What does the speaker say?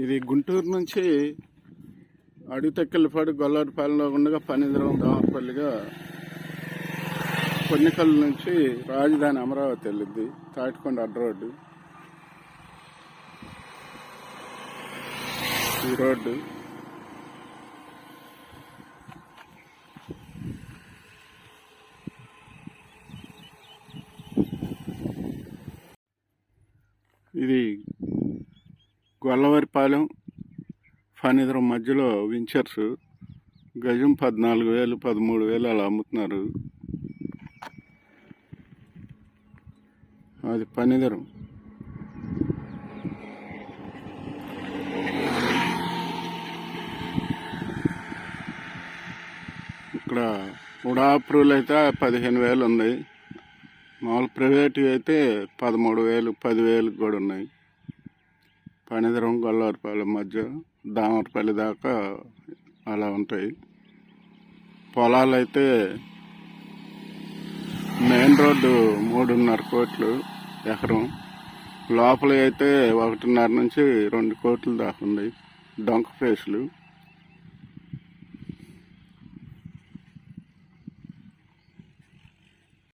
ఇది గుంటూరు నుంచి అడితెక్కలపాడు గొల్లవారిపాలెంలో ఉండగా పనిదిరం దామరపల్లిగా కొన్నికల్ నుంచి రాజధాని అమరావతి వెళ్ళిద్ది. తాటికొండ అడ్డ రోడ్డు. ఈ రోడ్డు ఇది గొల్లవారిపాలెం ఫణిధరం మధ్యలో వించర్స్ గజం 14,000 13,000 అలా అమ్ముతున్నారు. అది ఫణిధరం. ఇక్కడ ఉడా అప్రూవల్ అయితే 15,000 ఉంది. మామూలు ప్రైవేట్వి అయితే 13,000 10,000 కూడా ఉన్నాయి. ఫణిధరం గొల్లవారిపాలెం మధ్య దామరపల్లి దాకా అలా ఉంటాయి. పొలాలు అయితే మెయిన్ రోడ్డు 3.5 కోట్లు ఎకరం, లోపల అయితే 1.5 నుంచి 2 కోట్ల దాకా ఉంది. డొంక ఫేస్లు.